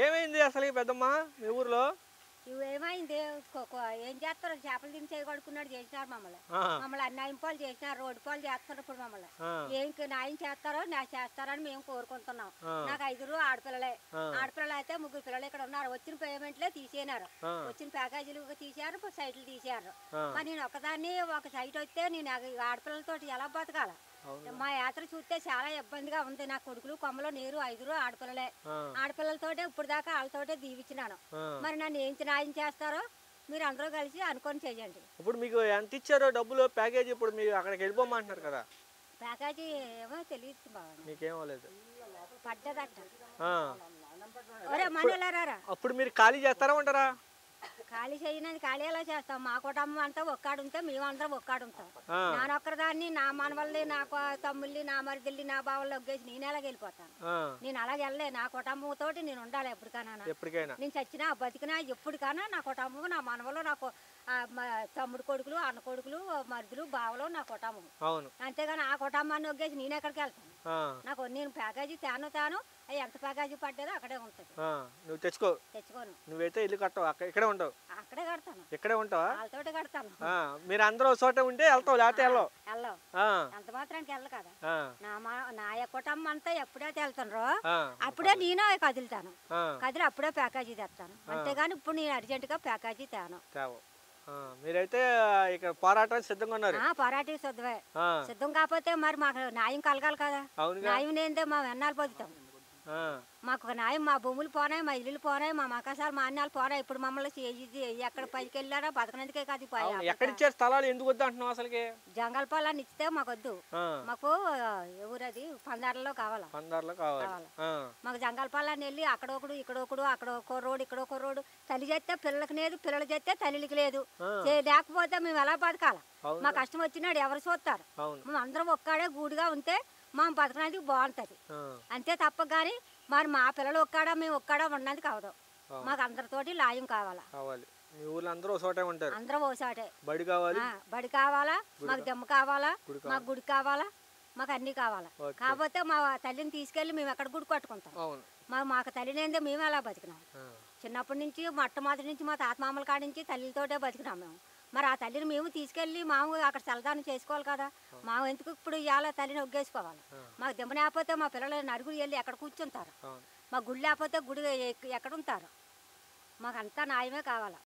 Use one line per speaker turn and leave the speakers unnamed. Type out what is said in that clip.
ఏమైంది అసలు ఈ పెద్దమ్మ మీ ఊర్లో?
ఇవేమైంది ఏం చేస్తారు చేపలు తిని చేయగడుకున్నాడు చేసినారు మమ్మల్ని మమ్మల్ని అన్యాయం పాలు చేసినారు రోడ్డు పాలు చేస్తున్నారు ఇప్పుడు మమ్మల్ని ఏం న్యాయం చేస్తారో చేస్తారని మేము కోరుకుంటున్నాం. నాకు 5 ఆడపిల్లలే ఆడపిల్లలు అయితే 3 పిల్లలు ఇక్కడ ఉన్నారు. వచ్చిన పేమెంట్లే తీసేనారు, వచ్చిన ప్యాకేజీలు తీసారు, సైట్లు తీసారు. మరి నేను ఒకదాన్ని ఒక సైట్ వస్తే నేను ఆడపిల్లలతో ఎలా బతకాల? మా యాత్ర చూస్తే చాలా ఇబ్బందిగా ఉంది. నా కొడుకులు కొమ్మలో నీరు 5 ఆడపిల్లలే ఆడపిల్లలతోటే ఇప్పుడు దాకా వాళ్ళతోటే దీవిచ్చినాను. మరి నన్ను ఏం న్యాయం చేస్తారో మీరు అందరూ కలిసి అనుకొని చెయ్యండి.
ఇప్పుడు మీకు ఎంత ఇచ్చారో డబ్బులు ప్యాకేజీ? ఇప్పుడు మీరు అక్కడికి వెళ్ళిపోమంటున్నారు కదా,
ప్యాకేజీ ఏమో తెలియదు బాగా,
మీకేమోలేదు
పడ్డదట. ఒరే మనలారా,
అప్పుడు మీరు ఖాళీ చేస్తారా ఉంటారా?
ఖాళీ చేయనది ఖాళీ ఎలా చేస్తాం? మా కుటుంబం అంతా ఒక్కాడుంటాం, మేమందరం ఒక్కాడుంటాం. నానొక్కదాన్ని నా మనవల్ని నా తమ్ముళ్ళని నా మరిదిల్ని నా బావల్లో ఒగ్గేసి నేను ఎలాగ వెళ్ళిపోతాను? నేను అలాగే వెళ్ళలే. నా కుటుంబంతో నేను ఉండాలి ఎప్పటికైనా. నేను చచ్చినా బతికినా ఎప్పటికైనా నా కుటుంబం, నా మనవలు, నాకు తమ్ముడు కొడుకులు, అన్న కొడుకులు, మరుదులు, బావలు నా కుటుంబం. అంతేగాని ఆ కుటుంబాన్ని ఒగ్గేసి నేను ఎక్కడికి వెళ్తాను? నాకు నేను ప్యాకేజీ తాను ఎంత ప్యాకేజీ పడ్డదో అక్కడే ఉంటుంది.
నువ్వు తెచ్చుకోను. నువ్వైతే ఇల్లు కట్టవు, ఇక్కడే ఉంటావు?
అక్కడే కడతాను.
ఇక్కడే ఉంటావా?
వాళ్ళతోటి కడతాను.
మీరు అందరూ చోట ఉంటే వెళ్తావు, లేకపోతే వెళ్ళవు.
అంత మాత్రానికి వెళ్ళ కదా. నా కుటుంబం అంతా ఎప్పుడైతే వెళ్తానో అప్పుడే నేను కదులుతాను. కదిలి అప్పుడే ప్యాకేజీ తెస్తాను. అంతేగాని ఇప్పుడు నేను అర్జెంట్ గా ప్యాకేజీ తేను.
మీరైతే ఇక్కడ పోరాటానికి సిద్ధంగా ఉన్నారు?
పోరాటానికి సిద్ధం కాకపోతే మరి మాకు న్యాయం కలగాలి కదా. న్యాయం లేనిదే మా వెన్నాలు బతుకుతాం. మాకు ఒక న్యాయం, మా భూములు పోనాయి, మా ఇల్లులు పోనాయి, మా మకాసాలు మా అన్నాలు పోనాయి. ఇప్పుడు మమ్మల్ని ఎక్కడ పైకి వెళ్ళారో బతకనందుకే కాదు.
ఎక్కడిచ్చారు స్థలాలు? ఎందుకు వద్దు అంటున్నావు అసలుకి?
జంగల్ పొలాన్ని ఇస్తే మాకు వద్దు. మాకు ఊరది పందార్లలో కావాలి. మాకు జంగల్ పొలాన్ని వెళ్ళి అక్కడొకడు ఇక్కడొకడు, అక్కడ ఒక రోడ్డు ఇక్కడ ఒక రోడ్డు. తల్లి చేస్తే పిల్లలకి లేదు, పిల్లలు చేస్తే తల్లికి లేదు. లేకపోతే మేము ఎలా బతకాల? మా కష్టం వచ్చినాడు ఎవరు చూస్తారు? మేము అందరం ఒక్కడే గూడుగా ఉంటే మా బతకడానికి బాగుంటది. అంతే తప్ప గాని మరి మా పిల్లలు ఒక్కడా మేము ఒక్కడా ఉన్నది కావదు. మాకు అందరితోటి లాయం కావాలా.
అందరూ
ఓసాటే.
బడి
కావాలా, మాకు దెమ్మ కావాలా, మాకు గుడి కావాలా, మాకు అన్ని కావాలా. కాకపోతే మా తల్లిని తీసుకెళ్లి మేము ఎక్కడ గుడి కట్టుకుంటాం? మాకు తల్లినేందే మేము ఎలా బతికినాం? చిన్నప్పటి నుంచి మొట్టమొదటి నుంచి మా తాతమామల కాడి నుంచి తల్లితోటే బతికినాం మేము. మరి ఆ తల్లిని మేము తీసుకెళ్ళి మాము అక్కడ చల్లదానం చేసుకోవాలి కదా. మా ఎందుకు ఇప్పుడు ఇవాళ తల్లిని ఒగ్గేసుకోవాలి? మాకు దిమ్మ లేకపోతే మా పిల్లలు నలుగురు వెళ్ళి ఎక్కడ కూర్చుంటారు? మా గుడి లేకపోతే గుడి ఎక్కడ ఉంటారు? మాకు అంతా న్యాయమే కావాలా.